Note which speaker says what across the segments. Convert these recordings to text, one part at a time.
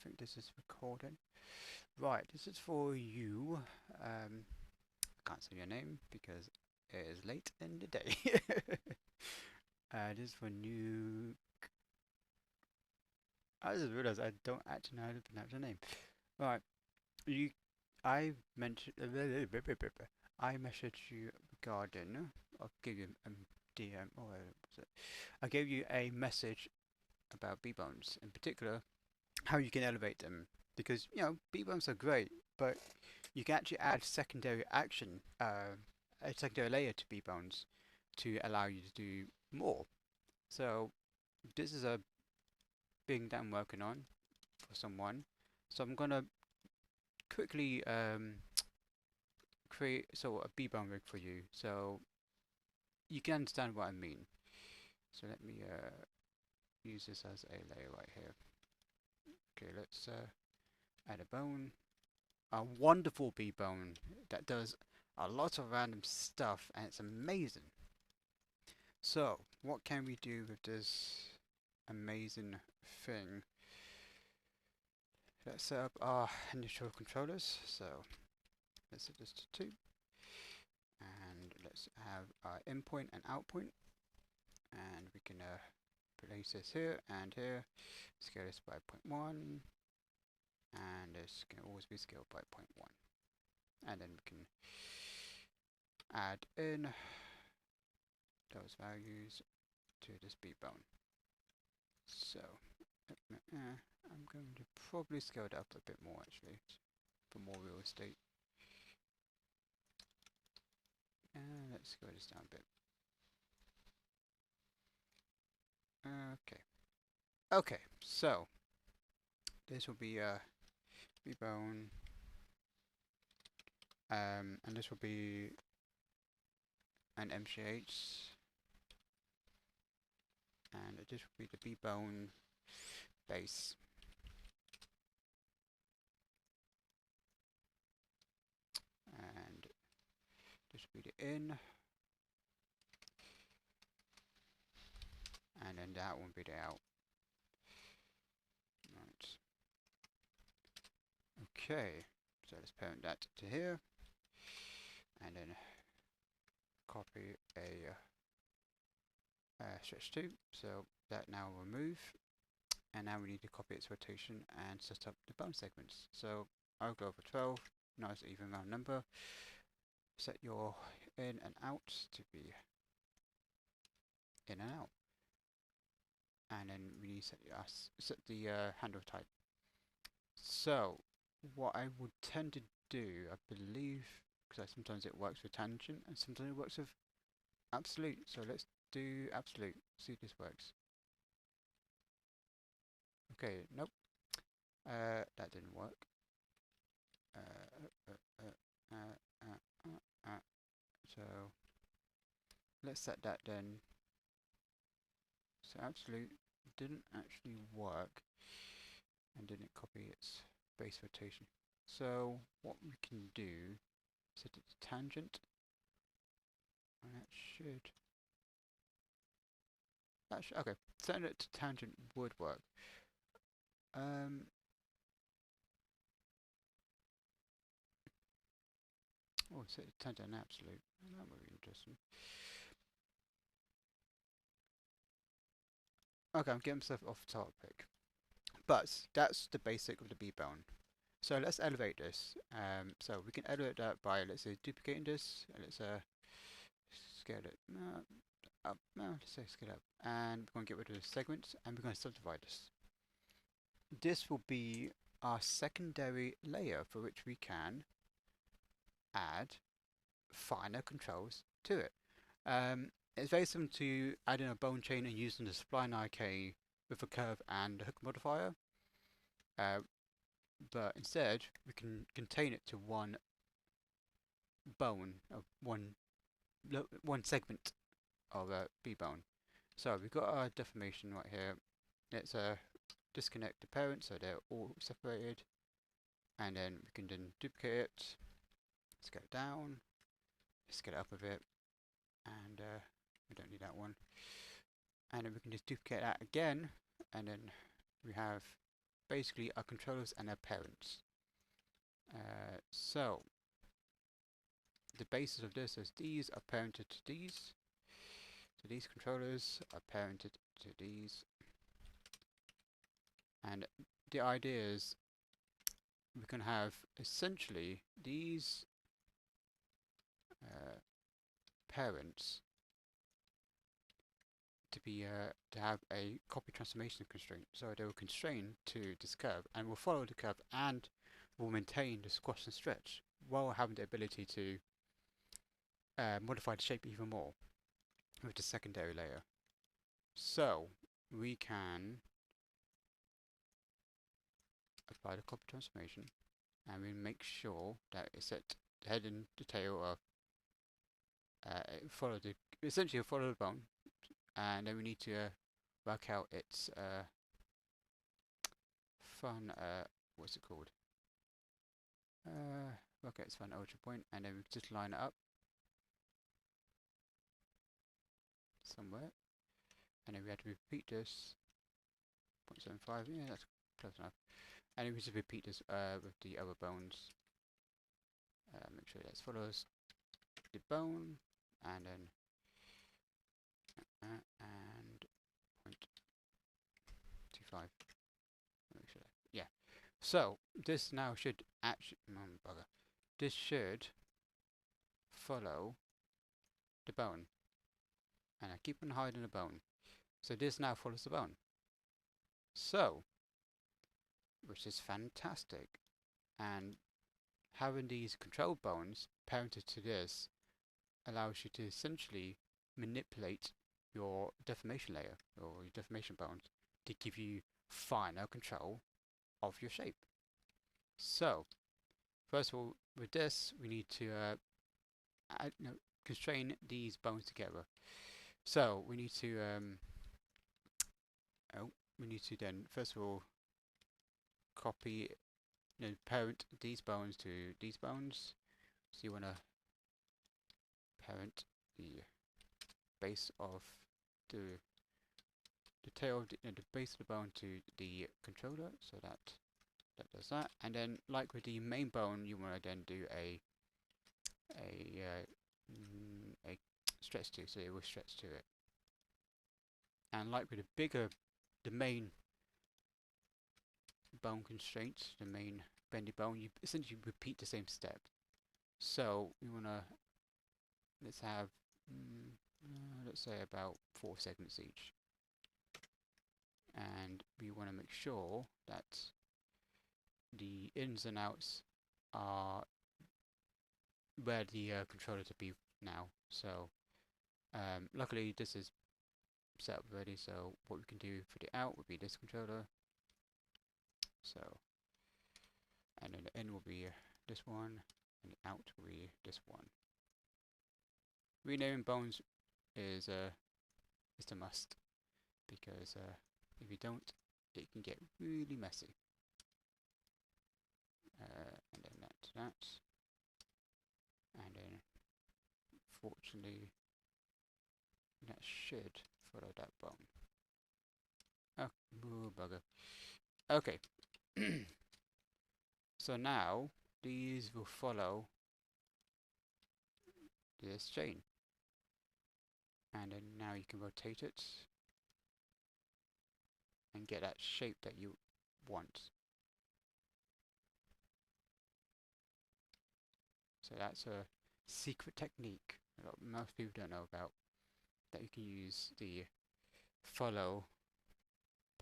Speaker 1: think this is recording. Right, this is for you. Can't say your name because it is late in the day. This is for new. I just realized I don't actually know how to pronounce your name. Right, you. I mentioned. I messaged you regarding. I'll give you a DM. Oh, where was it? I gave you a message about B-bones, in particular, how you can elevate them. Because, B-bones are great, but you can actually add secondary action, a secondary layer to B-bones to allow you to do more. So this is a thing that I'm working on for someone. So I'm gonna quickly create a B-bone rig for you, so you can understand what I mean. So let me use this as a layer right here. Okay, let's add a bone. A wonderful B-bone that does a lot of random stuff, and it's amazing. So, what can we do with this amazing thing? Let's set up our initial controllers. So, let's set this to 2. And let's have our in point and out point. And we can place this here and here. Scale this by 0.1. And this can always be scaled by 0.1. And then we can add in those values to this B-bone. So, I'm going to probably scale it up a bit more actually, for more real estate. And let's scale this down a bit. Okay. Okay, so this will be a B-bone, and this will be an MCH, and this will be the B-bone base. And this will be the in, and then that will be the out. Right. Okay, so let's parent that to here, and then copy a stretch 2, so that now will move, and now we need to copy its rotation and set up the bone segments. So I'll go for 12, nice even round number. Set your in and out to be in and out, and then we need to set the handle type. So what I would tend to do, I believe, because sometimes it works with tangent and sometimes it works with absolute. So let's do absolute, see if this works. Okay, nope, that didn't work. So let's set that then. So absolute didn't actually work and didn't copy its base rotation. So what we can do, set it to tangent, and okay, setting it to tangent would work. Oh, set it to tangent and absolute. That would be interesting. Okay, I'm getting myself off topic. But that's the basic of the B-bone. So let's elevate this. So we can elevate that by, let's say, duplicating this. And let's scale it up. No, let's say scale up. And we're going to get rid of the segments, and we're going to subdivide this. This will be our secondary layer for which we can add finer controls to it. It's very similar to adding a bone chain and using the spline IK with a curve and a hook modifier. But instead, we can contain it to one bone, of one segment of a B-bone. So we've got our deformation right here. Let's disconnect the parents so they're all separated, and then we can then duplicate it, scale it down, scale it up a bit, and we don't need that one. And then we can just duplicate that again, and then we have basically are controllers and their parents. So the basis of this is these are parented to these. So these controllers are parented to these. And the idea is we can have essentially these parents to have a copy transformation constraint. So they will constrain to this curve and will follow the curve and will maintain the squash and stretch while having the ability to modify the shape even more with the secondary layer. So we can apply the copy transformation and we make sure that it's set the head and the tail of essentially follow the bone, and then we need to work out its fun what's it called? Work out its fun origin point, and then we just line it up somewhere, and then we have to repeat this 0.75. Yeah, that's close enough. And then we just repeat this with the other bones. Make sure that follows the bone, and then and 0.25. Make sure. Yeah. So this now should actually this should follow the bone, and I keep on hiding the bone. So this now follows the bone. So, which is fantastic, and having these control bones parented to this allows you to essentially manipulate your deformation layer or your deformation bones to give you finer control of your shape. So, first of all, with this, we need to constrain these bones together. So we need to then first of all copy, parent these bones to these bones. So you want to parent the base of the tail of the base of the bone to the controller, so that does that. And then, like with the main bone, you want to then do a stretch to, so it will stretch to it. And like with the main bone constraint, the main bendy bone, you essentially repeat the same step. So we want to, let's have, let's say about 4 segments each. And we want to make sure that the ins and outs are where the controller to be now. So luckily this is set up already, so what we can do for the out would be this controller. So, and then the in will be this one, and the out will be this one. Renaming bones is a must, because if you don't, it can get really messy. And then that's that. And then, fortunately, that should follow that bone. Oh, bugger. Okay. So now, these will follow this chain. And then now you can rotate it and get that shape that you want. So that's a secret technique that most people don't know about, that you can use the follow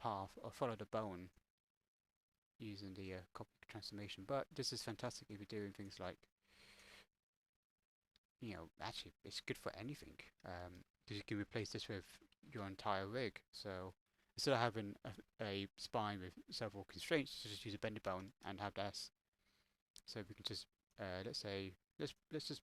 Speaker 1: path or follow the bone using the copy transformation. But this is fantastic if you're doing things like, actually it's good for anything, because you can replace this with your entire rig. So instead of having a spine with several constraints, just use a bendy bone and have this. So we can just let's say let's just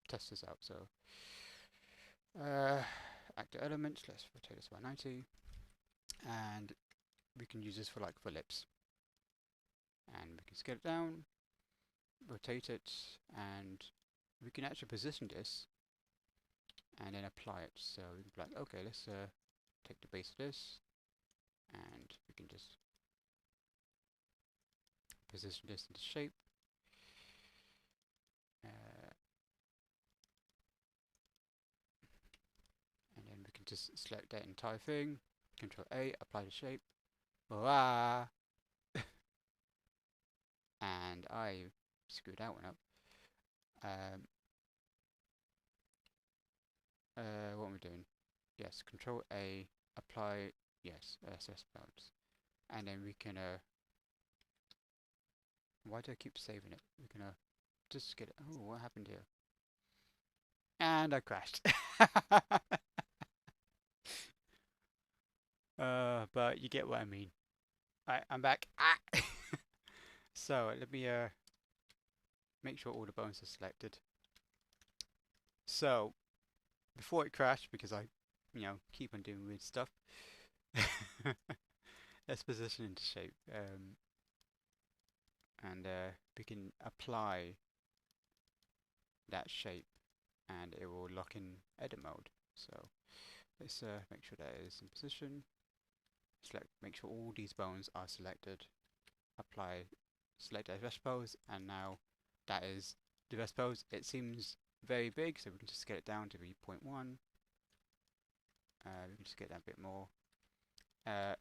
Speaker 1: test this out. So actor elements, let's rotate this by 90, and we can use this for lips, and we can scale it down, rotate it, and we can actually position this and then apply it. So we can be like, okay, let's take the base of this, and we can just position this into shape. Uh, and then we can just select that entire thing. Control A, apply the shape. Voila! And I screwed that one up. What am I doing? Yes, Control A, apply, yes, SS bounds. And then we can, why do I keep saving it? We can, just get it. Oh, what happened here? And I crashed. But you get what I mean. Alright, I'm back. Ah! So, let me, make sure all the bones are selected. So, before it crashed, because I, keep on doing weird stuff, let's position into shape. And we can apply that shape and it will lock in edit mode. So let's make sure that is in position. Make sure all these bones are selected. Apply, select as rest pose, and now that is the rest pose. It seems very big, so we can just get it down to be 0.1. We can just get that a bit more. And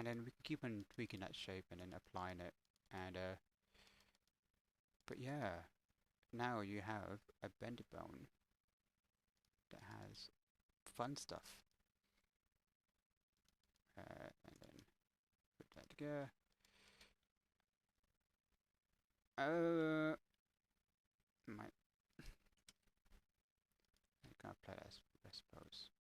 Speaker 1: then we can keep on tweaking that shape and then applying it. And but yeah, now you have a bendy bone that has fun stuff. And then put that together. Might I'm gonna play that I suppose.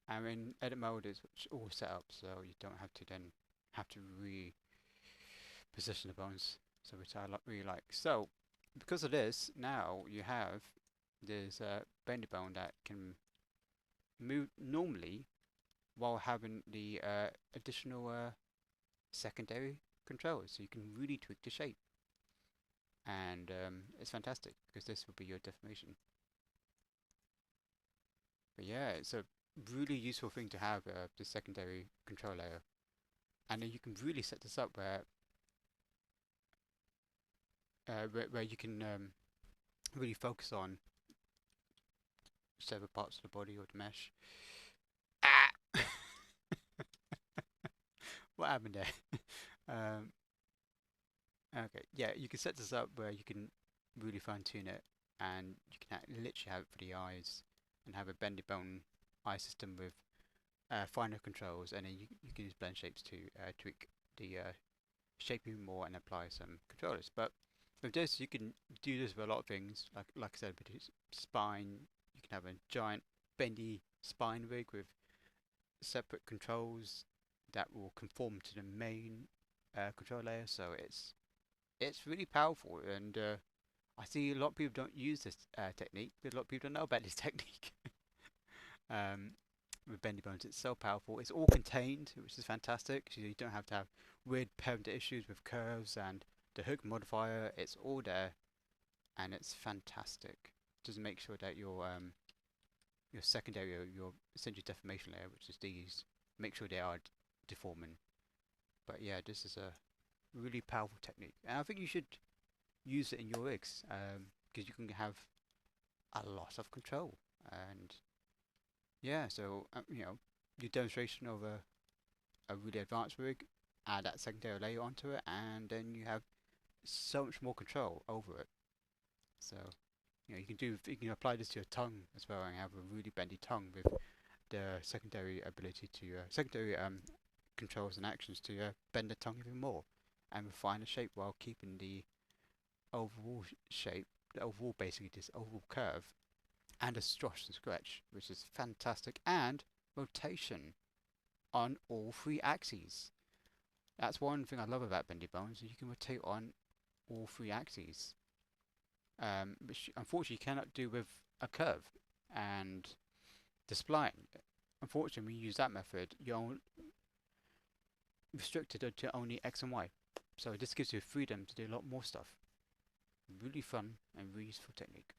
Speaker 1: And in edit mode is all set up, so you don't have to then have to reposition the bones. So which I really like. So because of this, now you have this bendy bone that can move normally while having the additional secondary controls, so you can really tweak the shape. And it's fantastic because this will be your deformation. But yeah, it's a really useful thing to have, the secondary control layer. And then you can really set this up where you can really focus on several parts of the body or the mesh. Ah! What happened there? Okay, yeah, you can set this up where you can really fine tune it, and you can literally have it for the eyes and have a bendy bone eye system with finer controls, and then you can use blend shapes to tweak the shape even more and apply some controllers. But with this, you can do this with a lot of things. Like I said, with his spine, you can have a giant bendy spine rig with separate controls that will conform to the main control layer. So it's really powerful, and I see a lot of people don't use this technique. A lot of people don't know about this technique. With bendy bones, it's so powerful. It's all contained, which is fantastic. So you don't have to have weird parent issues with curves and the hook modifier. It's all there, and it's fantastic. Just make sure that your secondary, your essentially deformation layer, which is these, make sure they are deforming. But yeah, this is a really powerful technique, and I think you should use it in your rigs, because you can have a lot of control. And yeah, so your demonstration of a really advanced rig, add that secondary layer onto it, and then you have so much more control over it. So you can apply this to your tongue as well, and have a really bendy tongue with the secondary ability to secondary controls and actions to bend the tongue even more and refine the shape while keeping the overall shape, basically this overall curve, and a strosh and scratch, which is fantastic, and rotation on all three axes. That's one thing I love about bendy bones, you can rotate on all three axes, which unfortunately you cannot do with a curve and the spline. Unfortunately, when you use that method, you're restricted to only X and Y. So this gives you freedom to do a lot more stuff. Really fun and really useful technique.